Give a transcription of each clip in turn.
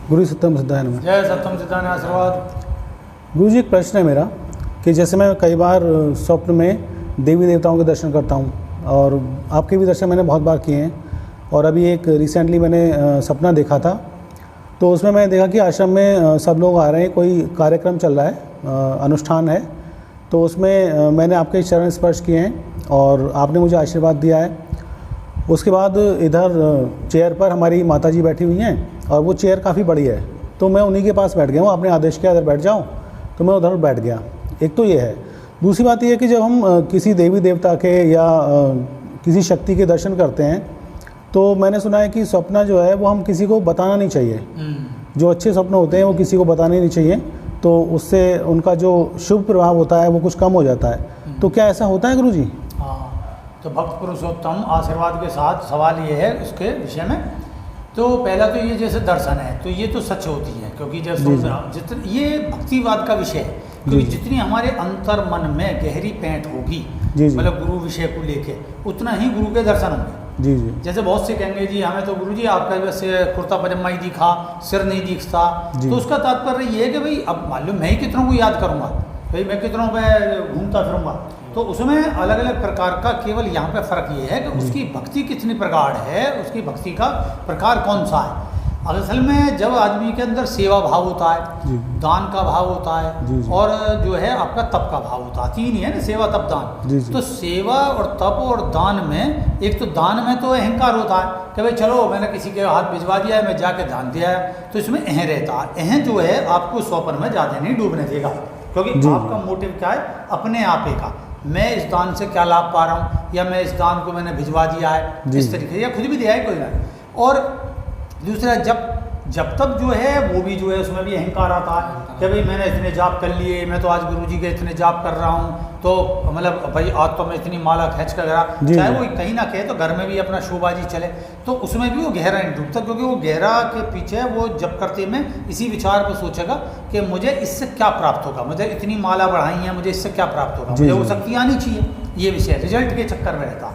गुरु सत्यम सिद्धाय नमः। जय सत्यम सिद्धाय आशीर्वाद। गुरु जी, एक प्रश्न है मेरा कि जैसे मैं कई बार स्वप्न में देवी देवताओं के दर्शन करता हूँ और आपके भी दर्शन मैंने बहुत बार किए हैं, और अभी एक रिसेंटली मैंने सपना देखा था, तो उसमें मैंने देखा कि आश्रम में सब लोग आ रहे हैं, कोई कार्यक्रम चल रहा है, अनुष्ठान है, तो उसमें मैंने आपके चरण स्पर्श किए हैं और आपने मुझे आशीर्वाद दिया है। उसके बाद इधर चेयर पर हमारी माता जी बैठी हुई हैं और वो चेयर काफ़ी बड़ी है, तो मैं उन्हीं के पास बैठ गया हूँ। आपने आदेश किया इधर बैठ जाओ, तो मैं उधर बैठ गया। एक तो ये है। दूसरी बात ये है कि जब हम किसी देवी देवता के या किसी शक्ति के दर्शन करते हैं, तो मैंने सुना है कि स्वप्न जो है वो हम किसी को बताना नहीं चाहिए। जो अच्छे स्वप्न होते हैं वो किसी को बताने नहीं चाहिए, तो उससे उनका जो शुभ प्रभाव होता है वो कुछ कम हो जाता है। तो क्या ऐसा होता है गुरु जी? हाँ, तो भक्त पुरुषोत्तम आशीर्वाद के साथ सवाल ये है उसके विषय में। तो पहला तो ये जैसे दर्शन है तो ये तो सच होती है, क्योंकि जैसे जितने ये भक्तिवाद का विषय है, क्योंकि जितनी हमारे अंतर मन में गहरी पैंठ होगी, मतलब गुरु विषय को लेके, उतना ही गुरु के दर्शन होंगे। जी जी। जैसे बहुत से कहेंगे जी हमें तो गुरु जी आपका वैसे कुर्ता पजामा ही दिखा, सिर नहीं दिखता, तो उसका तात्पर्य ये है कि भाई अब मालूम मैं ही कितनों को याद करूँगा, भाई मैं कितनों पे घूमता फिरूँगा। तो उसमें अलग अलग प्रकार का केवल यहाँ पे फ़र्क ये है कि उसकी भक्ति कितनी प्रगाढ़ है, उसकी भक्ति का प्रकार कौन सा है। असल में जब आदमी के अंदर सेवा भाव होता है, दान का भाव होता है, और जो है आपका तप का भाव होता है, तीन ही है ना, सेवा तप दान। तो सेवा और तप और दान में, एक तो दान में तो अहंकार होता है कि भाई चलो मैंने किसी के हाथ भिजवा दिया है, मैं जाके दान दिया है, तो इसमें अहं रहता है। अहं जो है आपको स्वप्न में ज़्यादा नहीं डूबने देगा, क्योंकि आपका मोटिव क्या है, अपने आपे का, मैं इस दान से क्या लाभ पा रहा हूँ, या मैं इस दान को मैंने भिजवा दिया है इस तरीके, या खुद भी दिया है कोई ना। और दूसरा जब तक जो है वो भी जो है उसमें भी अहंकार आता है कि भाई मैंने इतने जाप कर लिए, मैं तो आज गुरुजी के इतने जाप कर रहा हूँ, तो मतलब भाई आज तो मैं इतनी माला खींच कर गया, चाहे वो कहीं ना कहे तो घर में भी अपना शोबाजी चले, तो उसमें भी वो गहरा नहीं डूबता, क्योंकि वो गहरा के पीछे वो जब करते में इसी विचार पर सोचेगा कि मुझे इससे क्या प्राप्त होगा, मुझे इतनी माला बढ़ाई है, मुझे इससे क्या प्राप्त होगा, मुझे वो शक्ति आनी चाहिए, ये विषय रिजल्ट के चक्कर में रहता।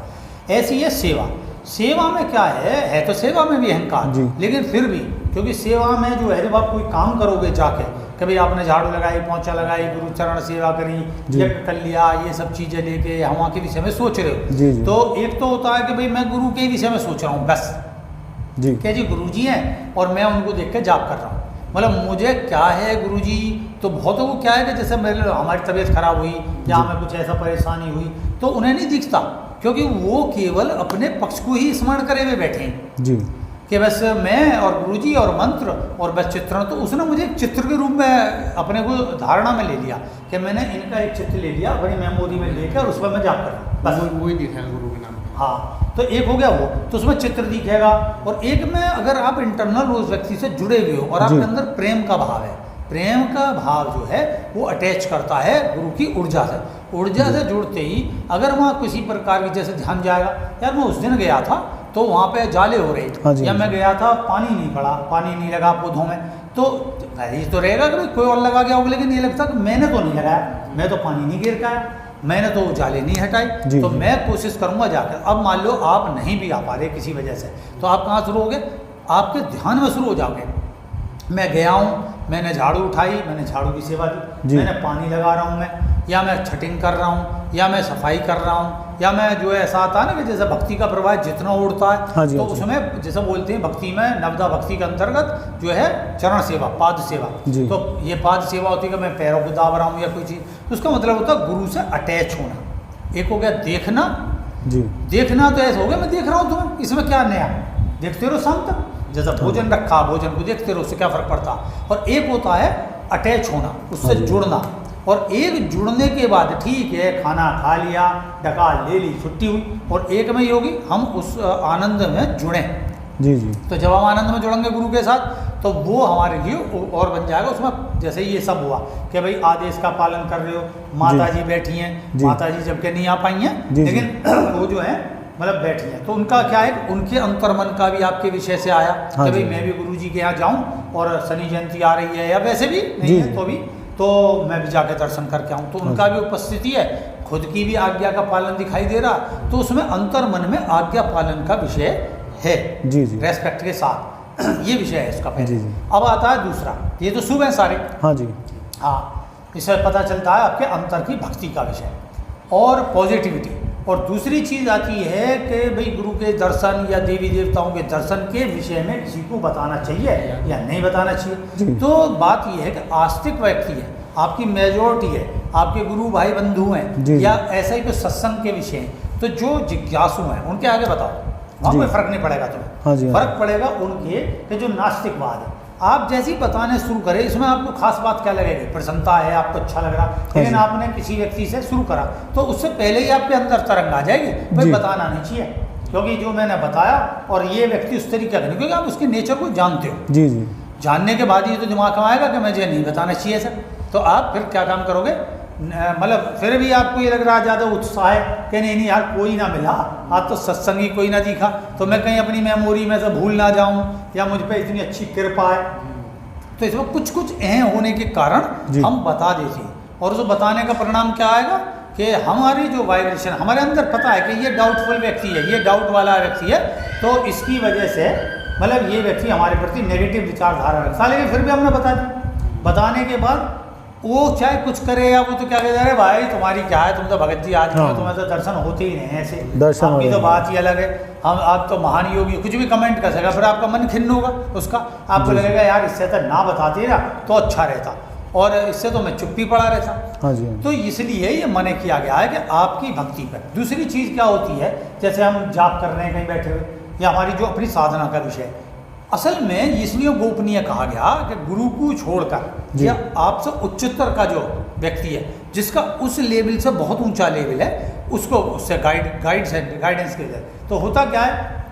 ऐसी है सेवा। सेवा में क्या है तो सेवा में भी अहंकार, लेकिन फिर भी क्योंकि सेवा में जो है जब आप कोई काम करोगे जाके, कभी आपने झाड़ू लगाई, पोंछा लगाई, गुरु चरण सेवा करी, यज्ञ कर लिया, ये सब चीज़ें लेके हवा के विषय में सोच रहे हो, तो एक तो होता है कि भाई मैं गुरु के विषय में सोच रहा हूँ बस, क्या जी गुरु जी हैं और मैं उनको देख के जाप कर रहा हूँ, मतलब मुझे क्या है गुरु जी। तो बहुतों को क्या है कि जैसे मेरे हमारी तबीयत खराब हुई या हमें कुछ ऐसा परेशानी हुई, तो उन्हें नहीं दिखता, क्योंकि वो केवल अपने पक्ष को ही स्मरण करे हुए बैठे हैं जी, कि बस मैं और गुरुजी और मंत्र और बस चित्रण। तो उसने मुझे एक चित्र के रूप में अपने को धारणा में ले लिया कि मैंने इनका एक चित्र ले लिया अपनी मेमोरी में लेकर, और उस पर मैं जाप कर रहा हूँ, बस वही दिखेगा गुरु के नाम। हाँ, तो एक हो गया वो, तो उसमें चित्र दिखेगा। और एक में अगर आप इंटरनल उस व्यक्ति से जुड़े हुए हो और आपके अंदर प्रेम का भाव है, प्रेम का भाव जो है वो अटैच करता है गुरु की ऊर्जा से। ऊर्जा से जुड़ते ही अगर वहाँ किसी प्रकार की जैसे ध्यान जाएगा, यार मैं उस दिन गया था तो वहाँ पे जाले हो रहे, या मैं गया था पानी नहीं पड़ा, पानी नहीं लगा पौधों में, तो ये तो रहेगा कि कोई और लगा गया होगा, लेकिन ये लगता कि मैंने तो नहीं लगाया, मैं तो पानी नहीं गिर का है, मैंने तो जाले नहीं हटाई, तो मैं कोशिश करूँगा जाकर। अब मान लो आप नहीं भी आ पा रहे किसी वजह से, तो आप कहाँ शुरू हो गए, आपके ध्यान में शुरू हो जाओगे। मैं गया हूँ, मैंने झाड़ू उठाई, मैंने झाड़ू की सेवा दी, मैंने पानी लगा रहा हूँ मैं, या मैं छटिंग कर रहा हूँ, या मैं सफाई कर रहा हूँ, या मैं जो है ऐसा आता है ना कि जैसे भक्ति का प्रवाह जितना उड़ता है, तो उसमें जैसे बोलते हैं भक्ति में, नवदा भक्ति के अंतर्गत जो है चरण सेवा, पाद सेवा, तो ये पाद सेवा होती है कि मैं पैरों को दाब रहा हूँ या कोई चीज़, तो उसका मतलब होता है गुरु से अटैच होना। एक हो गया देखना, देखना तो ऐसा हो गया मैं देख रहा हूँ तुम्हें, इसमें क्या नया, देखते रहो शाम तक, जैसा भोजन रखा भोजन को देखते रहो, उससे क्या फर्क पड़ता। और एक होता है अटैच होना, उससे जुड़ना, और एक जुड़ने के बाद ठीक है खाना खा लिया, डकार ले ली, छुट्टी हुई, और एक में ये होगी हम उस आनंद में जुड़े जी। तो जब हम आनंद में जुड़ेंगे गुरु के साथ, तो वो हमारे लिए और बन जाएगा। उसमें जैसे ये सब हुआ कि भाई आदेश का पालन कर रहे हो, माता जी बैठी हैं, माता जी जबकि नहीं आ पाई हैं, लेकिन वो जो है मतलब बैठी है, तो उनका क्या है, उनके अंतर्मन का भी आपके विषय से आया कि भाई मैं भी गुरुजी के यहाँ जाऊँ, और शनि जयंती आ रही है या वैसे भी नहीं है तो भी, तो मैं भी जाके दर्शन करके आऊँ, तो उनका भी उपस्थिति है, खुद की भी आज्ञा का पालन दिखाई दे रहा, तो उसमें अंतर्मन में आज्ञा पालन का विषय है जी, रेस्पेक्ट के साथ। ये विषय है इसका पहले। जी, जी। अब आता है दूसरा, ये तो शुभ है सारे। हाँ जी। हाँ, इससे पता चलता है आपके अंतर की भक्ति का विषय और पॉजिटिविटी। और दूसरी चीज़ आती है कि भाई गुरु के दर्शन या देवी देवताओं के दर्शन के विषय में किसी को बताना चाहिए या नहीं बताना चाहिए। तो बात यह है कि आस्तिक व्यक्ति है, आपकी मेजोरिटी है, आपके गुरु भाई बंधु हैं या ऐसा ही कोई सत्संग के विषय हैं, तो जो जिज्ञासु हैं उनके आगे बताओ, वहाँ कोई फर्क नहीं पड़ेगा तुम्हें। हाँ जी। फर्क पड़ेगा उनके कि जो नास्तिकवाद है। आप जैसे ही बताने शुरू करें, इसमें आपको खास बात क्या लगेगी, प्रसन्नता है, आपको अच्छा लग रहा, लेकिन आपने किसी व्यक्ति से शुरू करा तो उससे पहले ही आपके अंदर तरंग आ जाएगी, भाई बताना नहीं चाहिए, क्योंकि जो मैंने बताया और ये व्यक्ति उस तरीके का नहीं, क्योंकि आप उसके नेचर को जानते हो। जी जी। जानने के बाद ये तो दिमाग में आएगा कि मुझे नहीं बताना चाहिए सर, तो आप फिर क्या काम करोगे, मतलब फिर भी आपको ये लग रहा है ज़्यादा उत्साह है कि नहीं यार कोई ना मिला, आज तो सत्संगी कोई ना दिखा, तो मैं कहीं अपनी मेमोरी में से भूल ना जाऊं या मुझ पे इतनी अच्छी कृपा है, तो इसमें कुछ कुछ अहम होने के कारण हम बता देते हैं। और उस बताने का परिणाम क्या आएगा कि हमारी जो वाइब्रेशन, हमारे अंदर पता है कि ये डाउटफुल व्यक्ति है, ये डाउट वाला व्यक्ति है, तो इसकी वजह से मतलब ये व्यक्ति हमारे प्रति नेगेटिव विचारधारा रखता है, लेकिन फिर भी हमने बता दी। बताने के बाद वो चाहे कुछ करे या वो तो क्या कहते हैं, भाई तुम्हारी क्या है, तुम तो भगत जी आदमी हो, तुम्हें तो दर्शन होते ही नहीं है ऐसे, आपकी तो बात ही अलग है, हम आप तो महान योगी, कुछ भी कमेंट कर सकेगा, फिर आपका मन खिन्न होगा उसका, आपको लगेगा यार इससे तो ना बताते ना तो अच्छा रहता, और इससे तो मैं चुप्पी पड़ा रहता। हाँ जी। तो इसलिए ये मना किया गया है कि आपकी भक्ति पर। दूसरी चीज़ क्या होती है, जैसे हम जाप कर रहे हैं कहीं बैठे हुए, या हमारी जो अपनी साधना का विषय, असल में इसलिए गोपनीय कहा गया कि गुरु को छोड़कर या आपसे उच्चतर का जो व्यक्ति है, जिसका उस लेवल से बहुत ऊंचा लेवल है, उसको उससे गाइडेंस के लिए, तो होता क्या है,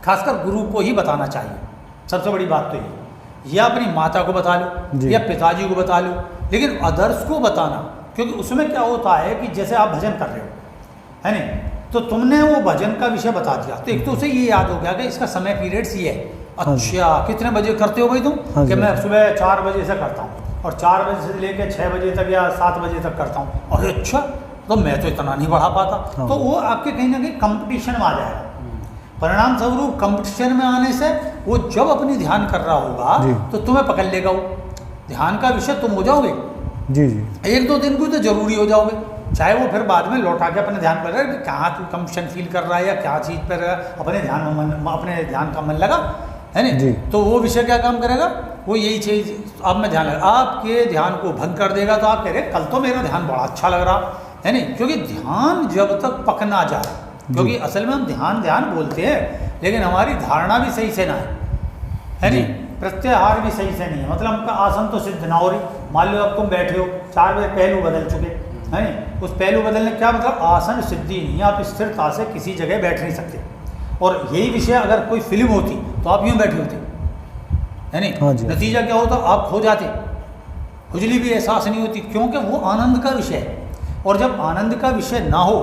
खासकर गुरु को ही बताना चाहिए। सबसे बड़ी बात तो ये, या अपनी माता को बता लो या पिताजी को बता लो, लेकिन अदर्स को बताना, क्योंकि उसमें क्या होता है कि जैसे आप भजन कर रहे हो, है नहीं, तो तुमने वो भजन का विषय बता दिया, तो एक तो उसे ये याद हो गया कि इसका समय पीरियड्स ये है। अच्छा, कितने बजे करते हो भाई तुम? कि मैं सुबह 4 बजे से करता हूँ, और 4 बजे से लेकर 6 बजे तक या 7 बजे तक करता हूँ। अरे अच्छा, तो मैं तो इतना नहीं बढ़ा पाता। तो वो आपके कहीं ना कहीं कंपटीशन में आ जाएगा। परिणाम स्वरूप कंपटीशन में आने से वो जब अपनी ध्यान कर रहा होगा तो तुम्हें पकड़ लेगा, वो ध्यान का विषय तुम हो जाओगे। जी जी। 1-2 दिन को तो जरूरी हो जाओगे, चाहे वो फिर बाद में लौटा के अपने ध्यान पर रहे कि कहाँ तू कंपटीशन फील कर रहा है या क्या चीज़ पर अपने ध्यान का मन लगा, है नहीं, तो वो विषय क्या काम करेगा, वो यही चीज़ आप में ध्यान लगा, आपके ध्यान को भंग कर देगा। तो आप कह रहे कल तो मेरा ध्यान बड़ा अच्छा लग रहा है नहीं, क्योंकि ध्यान जब तक पक ना जाए, क्योंकि असल में हम ध्यान बोलते हैं, लेकिन हमारी धारणा भी सही से ना है नहीं, प्रत्याहार भी सही से नहीं है, मतलब हमका आसन तो सिद्ध ना हो रही। मान लो अब तुम बैठे हो, 4 बजे पहलू बदल चुके, है नहीं, उस पहलू बदलने क्या मतलब, आसन सिद्धि नहीं है, आप स्थिरता से किसी जगह बैठ नहीं सकते। और यही विषय अगर कोई फिल्म होती तो आप यूँ बैठे होते, है नहीं, नतीजा क्या होता, आप खो जाते, खुजली भी एहसास नहीं होती, क्योंकि वो आनंद का विषय है। और जब आनंद का विषय ना हो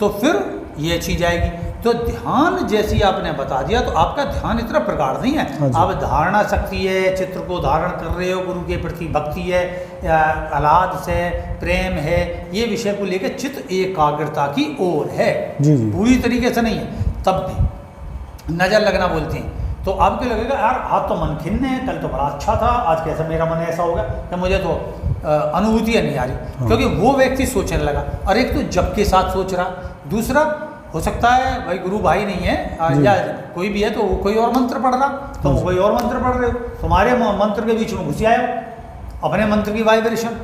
तो फिर ये चीज आएगी। तो ध्यान जैसी आपने बता दिया, तो आपका ध्यान इतना प्रगाढ़ नहीं है, आप धारणा शक्ति है, चित्र को धारण कर रहे हो, गुरु के प्रति भक्ति है, आह्लाद से प्रेम है, ये विषय को लेकर चित्त एकाग्रता की ओर है, पूरी तरीके से नहीं है। तब भी नजर लगना बोलते हैं, तो आपको लगेगा यार आज तो मन खिन्न है, कल तो बड़ा अच्छा था, आज कैसे मेरा मन ऐसा होगा कि मुझे तो अनुभूति नहीं आ रही, क्योंकि वो व्यक्ति सोचने लगा। और एक तो जब के साथ सोच रहा, दूसरा हो सकता है भाई गुरु भाई नहीं है या कोई भी है तो वो कोई और मंत्र पढ़ रहा, तो वो कोई और मंत्र पढ़ रहे हो, तुम्हारे मंत्र के बीच में घुस आए हो अपने मंत्र की वाइब्रेशन।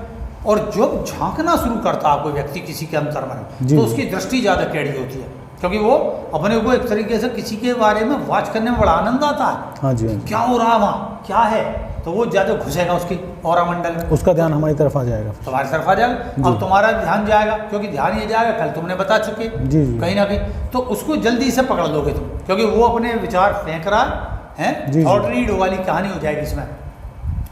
और जब झांकना शुरू करता कोई व्यक्ति किसी के अंतर में, तो उसकी दृष्टि ज़्यादा टेढ़ी होती है, क्योंकि वो अपने को एक तरीके से किसी के बारे में वॉच करने में बड़ा आनंद आता है। हाँ जी, क्या हो रहा वहाँ, क्या है, तो वो ज़्यादा घुसेगा उसकी ऑरा मंडल में, उसका ध्यान हमारी तरफ आ जाएगा, तुम्हारी तरफ आ जाएगा। अब तुम्हारा ध्यान जाएगा, क्योंकि ध्यान ये जाएगा, कल तुमने बता चुके कहीं ना कहीं, तो उसको जल्दी से पकड़ लोगे तुम, क्योंकि वो अपने विचार फेंक रहा है, थॉट रीड वाली कहानी हो जाएगी इसमें।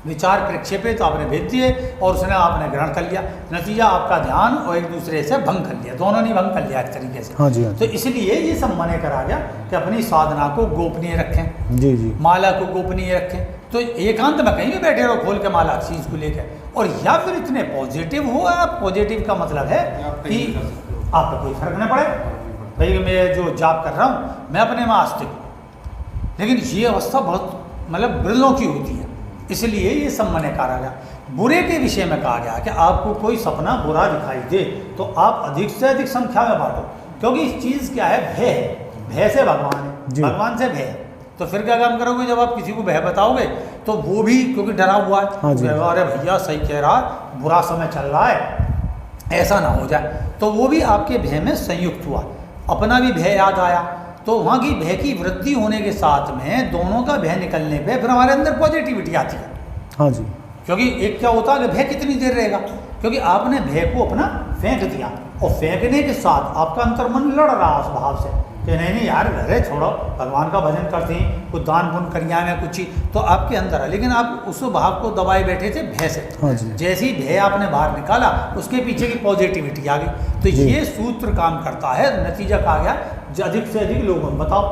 विचार प्रक्षेपे तो आपने भेज दिए और उसने आपने ग्रहण कर लिया, नतीजा आपका ध्यान और एक दूसरे से भंग कर लिया, दोनों ने भंग कर लिया एक तरीके से। हाँ जी, हाँ। तो इसलिए ये सब मने करा गया कि अपनी साधना को गोपनीय रखें, जी जी, माला को गोपनीय रखें। तो एकांत में कहीं भी बैठे रहो खोल के माला चीज़ को लेकर, और या फिर इतने पॉजिटिव हो आप। पॉजिटिव का मतलब है कि आपको कोई फर्क न पड़े, भाई मैं जो जाप कर रहा हूँ मैं अपने में आस्तिक, लेकिन ये अवस्था बहुत मतलब बिरलों की होती है, इसलिए ये सम्मान्य कहा गया। बुरे के विषय में कहा गया कि आपको कोई सपना बुरा दिखाई दे तो आप अधिक से अधिक संख्या में बांटो, क्योंकि इस चीज़ क्या है, भय है, भय से भगवान है, भगवान से भय। तो फिर क्या काम करोगे, जब आप किसी को भय बताओगे तो वो भी क्योंकि डरा हुआ है, अरे भैया सही कह रहा, बुरा समय चल रहा है, ऐसा ना हो जाए, तो वो भी आपके भय में संयुक्त हुआ, अपना भी भय याद आया। तो वहाँ की भय की वृद्धि होने के साथ में दोनों का भय निकलने पे फिर हमारे अंदर पॉजिटिविटी आती है। हाँ जी, क्योंकि एक क्या होता है कि भय कितनी देर रहेगा, क्योंकि आपने भय को अपना फेंक दिया, और फेंकने के साथ आपका अंतर्मन लड़ रहा उस भाव से कि नहीं यार घरे छोड़ो, भगवान का भजन करते हैं, कुछ दान पुण्य करिया में कुछ ही, तो आपके अंदर है, लेकिन आप उस भाव को दबाए बैठे थे भय से। हाँ जी। जैसे ही भय आपने बाहर निकाला उसके पीछे की पॉजिटिविटी आ गई। तो ये सूत्र काम करता है, नतीजा कहा गया अधिक से अधिक लोगों में बताओ।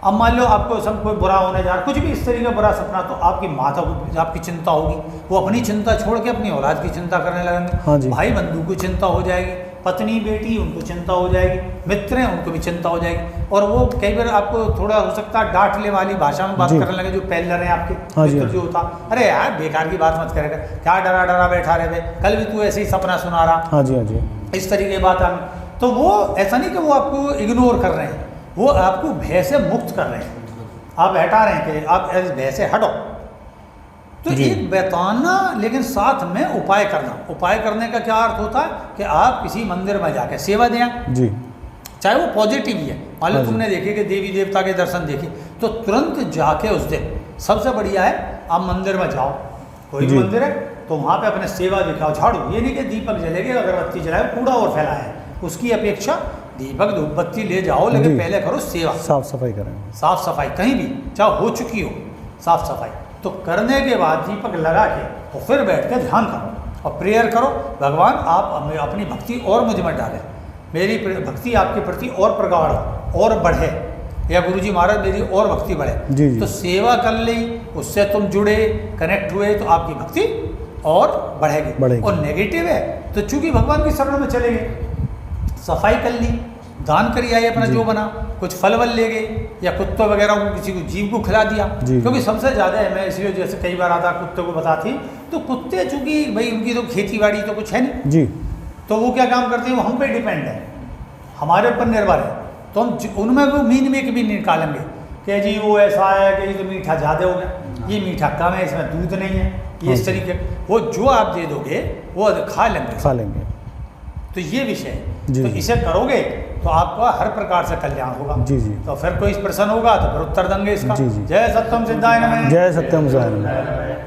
अब मान लो आपको सब कोई बुरा होने जा रहा, कुछ भी इस तरीके का बुरा सपना, तो आपकी माता को आपकी चिंता होगी, वो अपनी चिंता छोड़ के अपनी औलाद की चिंता करने लगेंगे। हाँ जी। भाई बंधु को चिंता हो जाएगी, पत्नी बेटी उनको चिंता हो जाएगी, मित्र हैं उनको भी चिंता हो जाएगी, और वो कई बार आपको थोड़ा हो सकता है डांटने वाली भाषा में बात करने लगे, जो पेलर हैं आपके मित्र जो होता, अरे यार बेकार की बात मत करेगा, क्या डरा डरा बैठा रहे, कल भी तू ऐसे ही सपना सुना रहा। हाँ जी, हाँ जी। इस तरीके की बात हम, तो वो ऐसा नहीं कि वो आपको इग्नोर कर रहे हैं, वो आपको भय से मुक्त कर रहे हैं, आप हटा रहे हैं कि आप इस भय से हटो। तो एक बताना, लेकिन साथ में उपाय करना। उपाय करने का क्या अर्थ होता है कि आप किसी मंदिर में जाकर सेवा दें जी, चाहे वो पॉजिटिव ही है। मान लो तुमने देखे कि देवी देवता के दर्शन देखे, तो तुरंत जाके उस दिन सबसे बढ़िया है आप मंदिर में जाओ, कोई भी मंदिर है तो वहाँ पे अपने सेवा दिखाओ, झाड़ू, ये नहीं कि दीपक जलेगे अगरबत्ती जलाए कूड़ा और फैलाए, उसकी अपेक्षा दीपक धूपबत्ती ले जाओ, लेकिन पहले करो सेवा, साफ सफाई करें, साफ सफाई कहीं भी चाहे हो चुकी हो साफ सफाई, तो करने के बाद दीपक लगा के और फिर बैठ के ध्यान करो और प्रेयर करो, भगवान आप अपनी भक्ति और मुझ में डालें, मेरी भक्ति आपके प्रति और प्रगाढ़ और बढ़े, या गुरुजी महाराज मेरी और भक्ति बढ़े। जी जी। तो सेवा कर ली, उससे तुम जुड़े, कनेक्ट हुए, तो आपकी भक्ति और बढ़ेगी। और नेगेटिव है तो चूंकि भगवान की शरण में चले गए, सफाई कर ली, दान करी आए अपना जो बना, कुछ फल वल ले गए, या कुत्ते वगैरह को किसी को जीव को खिला दिया, क्योंकि सबसे ज़्यादा है, मैं इसलिए जैसे कई बार आता कुत्ते को बताती, तो कुत्ते चूंकि भाई उनकी तो खेती बाड़ी तो कुछ है नहीं जी, तो वो क्या काम करते हैं, वो हम पे डिपेंड है, हमारे ऊपर निर्भर है, तो हम उनमें वो मीन में भी निकालेंगे कि जी वो ऐसा है कि ये तो मीठा ज़्यादा हो गया, ये मीठा कम है, इसमें दूध नहीं है, ये इस तरीके, वो जो आप दे दोगे वो खा लेंगे। तो ये विषय है, तो इसे करोगे तो आपका हर प्रकार से कल्याण होगा। जी जी। तो फिर कोई प्रश्न होगा तो फिर उत्तर देंगे इसका। जी जी। जय सत्यम सिद्धाय नमः। जय सत्यम सिद्धाय नमः।